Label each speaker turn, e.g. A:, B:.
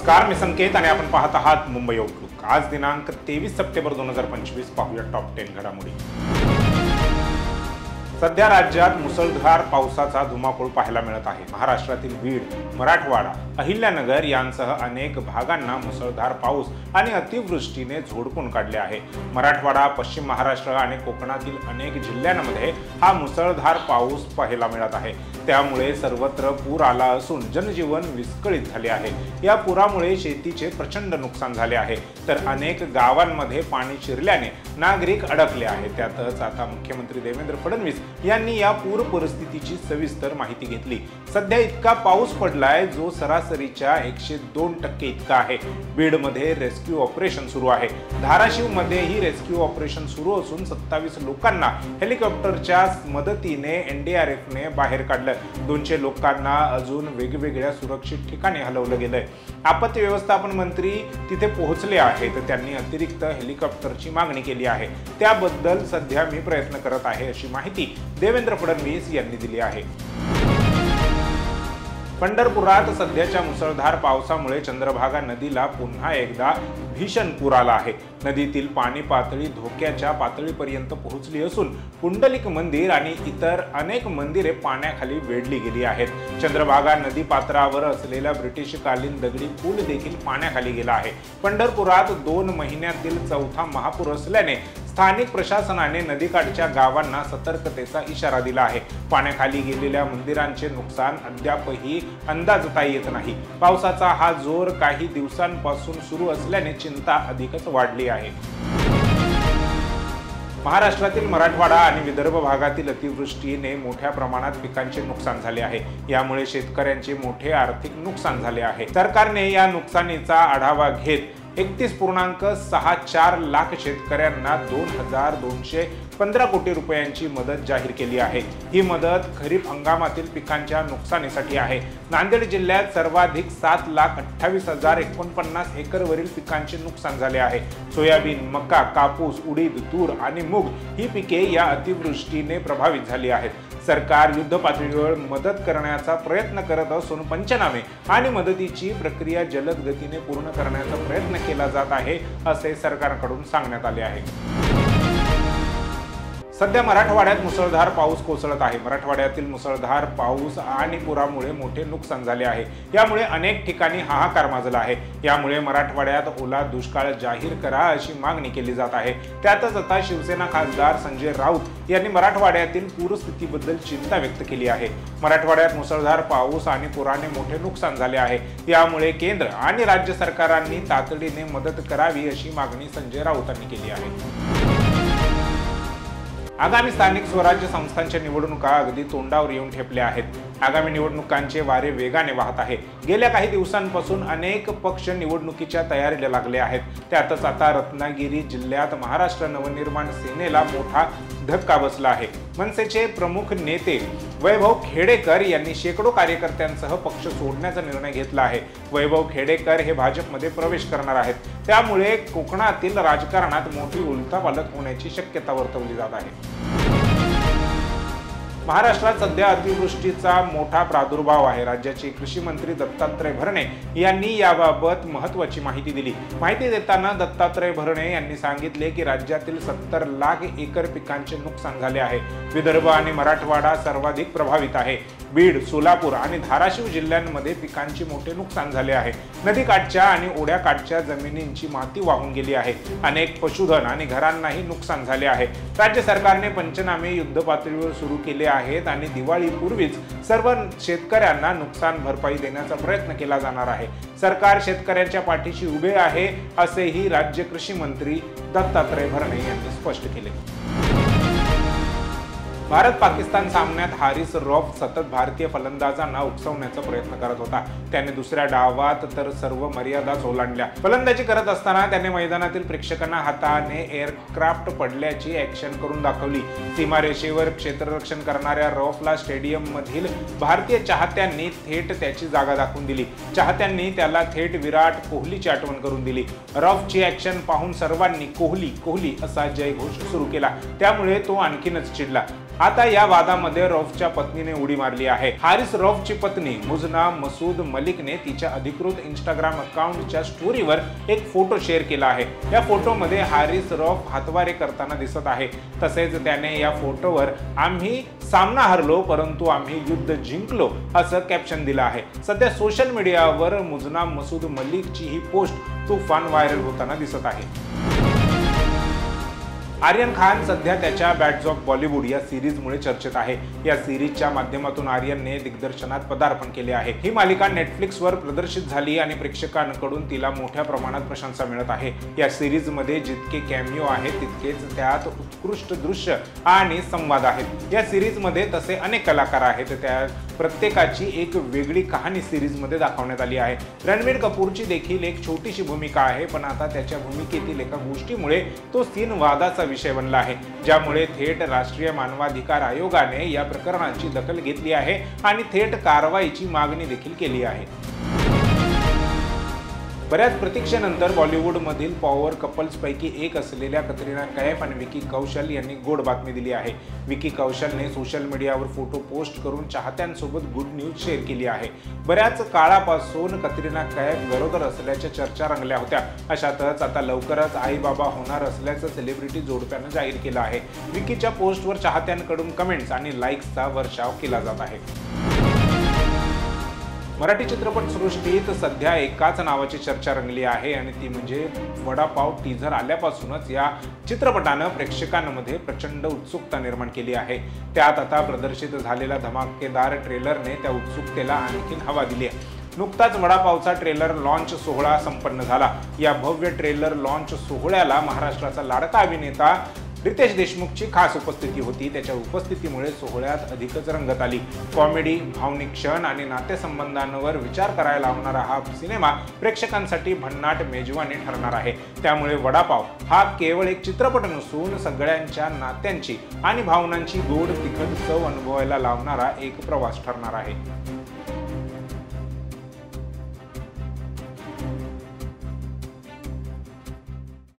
A: नमस्कार, मी संकेत आणि आपण पाहत आहात मुंबई आउटलुक। आज दिनांक 23 सप्टेंबर 2025। पाहूया टॉप 10 घडामोडी। सध्या राज्यात मुसळधार पावसाचा धुमाकूळ पाहायला मिळत आहे। महाराष्ट्रातील बीड, मराठवाडा, अहिल्यानगर यांसह अनेक भागांना मुसळधार पाऊस आणि अतिवृष्टीने झोडपून काढले आहे। मराठवाडा, पश्चिम महाराष्ट्र आणि कोकणातील अनेक जिल्ह्यांमध्ये हा मुसळधार पाऊस पाहायला मिळत आहे। त्यामुळे सर्वत्र पूर आला असून जनजीवन विस्कळीत झाले आहे। या पुरामुळे शेतीचे प्रचंड नुकसान झाले आहे, तर अनेक गावांमध्ये पाणी शिरल्याने नागरिक अडकले आहेत। त्यातच आता मुख्यमंत्री देवेंद्र फडणवीस यांनी या पूर परिस्थितीची सविस्तर माहिती घेतली। सध्या इतका पाऊस पडलाय जो सरासरीच्या 102% इतका आहे। बीडमध्ये रेस्क्यू ऑपरेशन सुरू आहे। धाराशिवमध्येही रेस्क्यू ऑपरेशन सुरू असून 27 लोकांना हेलिकॉप्टरच्या मदतीने एनडीआरएफने बाहेर काढलं। 200 लोकांना अजून वेगवेगळ्या सुरक्षित ठिकाणी हलवलं गेलंय। आपत्ती व्यवस्थापन मंत्री तिथे पोहोचले आहेत। त्यांनी अतिरिक्त हेलिकॉप्टरची मागणी केली आहे। त्याबद्दल सध्या मी प्रयत्न करत आहे अशी माहिती देवेंद्र फडणवीस यांनी दिली आहे। पंढरपुरात सध्याच्या मुसळधार पावसामुळे चंद्रभागा नदीला पुन्हा एकदा भीषण पूर आला आहे। नदीतील पाणी पातळी धोक्याच्या पातळीपर्यंत पोहोचली असून पुंडलिक मंदिर आणि इतर अनेक मंदिरे पाण्याखाली वेढली गेली आहेत। चंद्रभागा नदी पात्रावर असलेला ब्रिटिशकालीन दगडी पूल देखील पाण्याखाली गेला आहे। पंढरपुरात 2 महिन्यातील चौथा महापूर असल्याने स्थानिक प्रशासनाने नदीकाठच्या गावांना सतर्कतेचा इशारा दिला आहे। पाण्याखाली गेलेल्या मंदिरांचे नुकसान अद्यापही अंदाजता येत नाही। पावसाचा हा जोर काही दिवसांपासून सुरू असल्याने चिंता अधिकच वाढली आहे। महाराष्ट्रातील मराठवाडा आणि विदर्भ भागातील अतिवृष्टीने मोठ्या प्रमाणात पिकांचे नुकसान झाले आहे। यामुळे शेतकऱ्यांचे मोठे आर्थिक नुकसान झाले आहे। सरकारने या नुकसानीचा आढावा घेत 31.64 लाख शेतकऱ्यांना 2215 कोटी रुपयांची मदत जाहीर केली आहे। ही मदत खरीप हंगामातील पिकांच्या नुकसानीसाठी आहे। नांदेड जिल्ह्यात सर्वाधिक 7,28,049 एकरवरील पिकांचे नुकसान झाले आहे। सोयाबीन, मका, कापूस, उडीद, तूर आणि मूग ही पिके या अतिवृष्टीने प्रभावित झाली आहेत। सरकार युद्ध पातळीवर मदत करण्याचा प्रयत्न करत असून पंचनामे आणि मदतीची प्रक्रिया जलद गतीने पूर्ण करण्याचा प्रयत्न केला जात आहे असे सरकारकडून सांगण्यात आले आहे। सध्या मराठवाड्यात मुसळधार पाऊस कोसळत आहे। मराठवाड्यातील मुसळधार पाऊस आणि पुरामुळे मोठे नुकसान झाले आहे। यामुळे अनेक ठिकाणी हाहाकार माजला आहे। यामुळे मराठवाड्यात ओला दुष्काळ जाहीर करा अशी मागणी केली जात आहे। त्यातच आता शिवसेना खासदार संजय राऊत यांनी मराठवाड्यातील पूरस्थितीबद्दल चिंता व्यक्त केली आहे। मराठवाड्यात मुसळधार पाऊस आणि पुराने मोठे नुकसान झाले आहे। यामुळे केंद्र आणि राज्य सरकारांनी तातडीने मदत करावी अशी मागणी संजय राऊतांनी केली आहे। आगामी स्थानिक स्वराज्य संस्थांच्या निवडणुका अगदी तोंडावर येऊन ठेपल्या आहेत। आगामी निवडणुकांचे वारे वेगाने वाहत आहे। गेल्या काही दिवसांपासून अनेक पक्ष निवडणुकीच्या तयारीला लागले आहेत। त्यातच आता रत्नागिरी जिल्ह्यात महाराष्ट्र नवनिर्माण सेनेला मोठा धक्का बसला आहे। मनसेचे प्रमुख नेते वैभव खेडेकर यांनी शेकडो कार्यकर्त्यांसह पक्ष सोडण्याचा निर्णय घेतला आहे। वैभव खेडेकर हे भाजपमध्ये प्रवेश करणार आहेत। त्यामुळे कोकणातील राजकारणात मोठी उलथापालथ होण्याची शक्यता वर्तवली जात आहे। महाराष्ट्रात सध्या अतिवृष्टीचा मोठा प्रादुर्भाव आहे। राज्याचे कृषी मंत्री दत्तात्रय भरणे यांनी याबाबत महत्त्वाची माहिती दिली। माहिती देताना दत्तात्रय भरणे यांनी सांगितले की राज्यातील 70 लाख एकर पिकांचे नुकसान झाले आहे। विदर्भ आणि मराठवाडा सर्वाधिक प्रभावित आहे। बीड, सोलापूर आणि धाराशिव जिल्ह्यांमध्ये पिकांचे मोठे नुकसान झाले आहे। नदीकाठच्या आणि ओढ्याकाठच्या जमिनींची माती वाहून गेली आहे। अनेक पशुधन आणि घरांनाही नुकसान झाले आहे। राज्य सरकारने पंचनामे युद्ध पातळीवर सुरू केले आहेत आणि दिवाळीपूर्वीच सर्व शेतकऱ्यांना नुकसान भरपाई देण्याचा प्रयत्न केला जाणार आहे। सरकार शेतकऱ्यांच्या पाठीशी उभे आहे असेही राज्य कृषी मंत्री दत्तात्रय भरणे यांनी स्पष्ट केले। भारत पाकिस्तान सामन्यात हारिस रौफ सतत भारतीय फलंदाजांना उकसवण्याचा प्रयत्न करत होता। त्याने दुसऱ्या डावात तर सर्व मर्यादाच ओलांडल्या। फलंदाजी करत असताना त्याने मैदानातील प्रेक्षकांना हाताने एअरक्राफ्ट पडल्याची ॲक्शन करून दाखवली। सीमारेषेवर क्षेत्ररक्षण करणाऱ्या रौफला स्टेडियम मधील भारतीय चाहत्यांनी थेट त्याची जागा दाखवून दिली। चाहत्यांनी त्याला थेट विराट कोहलीची आठवण करून दिली। रौफची ॲक्शन पाहून सर्वांनी कोहली कोहली असा जयघोष सुरू केला। त्यामुळे तो आणखीनच चिडला। आता या वादामध्ये रौफच्या पत्नीने उडी मारली आहे। हारिस रौफची पत्नी मुजना मसूद मलिकने तिच्या अधिकृत इंस्टाग्राम अकाउंटच्या स्टोरीवर एक फोटो शेअर केला आहे। या फोटोमध्ये हारिस रौफ हातवारे करताना दिसत आहे। तसेच त्याने या फोटोवर आम्ही सामना हरलो परंतु आम्ही युद्ध जिंकलो असं कॅप्शन दिलं आहे। सध्या सोशल मीडियावर मुजना मसूद मलिकची ही पोस्ट तुफान व्हायरल होताना दिसत आहे। आर्यन खान सध्या त्याच्या बॅड्स ऑफ बॉलिवूड या सिरीजमुळे चर्चेत आहे। या सिरीजच्या माध्यमातून आर्यनने दिग्दर्शनात पदार्पण केले आहे। ही मालिका नेटफ्लिक्सवर प्रदर्शित झाली आणि प्रेक्षकांकडून तिला मोठ्या प्रमाणात प्रशंसा मिळत आहे। या सिरीजमध्ये जितके कॅमिओ आहेत तितकेच त्यात उत्कृष्ट दृश्य आणि संवाद आहेत। या सिरीजमध्ये तसे अनेक कलाकार आहेत, त्या प्रत्येकाची एक वेगळी कहाणी सिरीजमध्ये दाखवण्यात आली आहे। रणबीर कपूरची देखील एक छोटीशी भूमिका आहे, पण आता त्याच्या भूमिकेतील एका गोष्टीमुळे तो सीन वादाचा विषय बनला आहे, ज्यामुळे थेट राष्ट्रीय मानवाधिकार आयोगाने या प्रकरणाची दखल घेतली आहे आणि थेट कारवाईची मागणी देखील केली आहे। बऱ्याच प्रतीक्षेनंतर बॉलिवूडमधील पॉवर कपल्सपैकी एक असलेल्या कतरिना कैफ आणि विकी कौशल यांनी गोड बातमी दिली आहे। विकी कौशलने सोशल मीडियावर फोटो पोस्ट करून चाहत्यांसोबत गुड न्यूज शेअर केली आहे। बऱ्याच काळापासून कतरिना कैफ गरोदर असल्याच्या चर्चा रंगल्या होत्या। अशातच आता लवकरच आई बाबा होणार असल्याचं सेलिब्रिटी जोडप्यानं जाहीर केलं आहे। विकीच्या पोस्टवर चाहत्यांकडून कमेंट्स आणि लाईक्सचा वर्षाव केला जात आहे। मराठी चित्रपट सृष्टीत सध्या एकाच नावाची चर्चा रंगली आहे आणि ती म्हणजे वडापाव। टीझर आल्यापासूनच या चित्रपटानं प्रेक्षकांमध्ये प्रचंड उत्सुकता निर्माण केली आहे। त्यात आता प्रदर्शित झालेला धमाकेदार ट्रेलरने त्या उत्सुकतेला आणखीन हवा दिली आहे। नुकताच वडापावचा ट्रेलर लॉन्च सोहळा संपन्न झाला। या भव्य ट्रेलर लॉन्च सोहळ्याला महाराष्ट्राचा लाडका अभिनेता रितेश देशमुखची खास उपस्थिती होती। त्याच्या उपस्थितीमुळे सोहळ्यात अधिकच रंगत आली। कॉमेडी, भावनिक क्षण आणि नातेसंबंधांवर विचार करायला लावणारा हा सिनेमा प्रेक्षकांसाठी भन्नाट मेजवानी ठरणार आहे। त्यामुळे वडापाव हा केवळ एक चित्रपट नसून सगळ्यांच्या नात्यांची आणि भावनांची गोड तिखट चव अनुभवायला लावणारा एक प्रवास ठरणार आहे।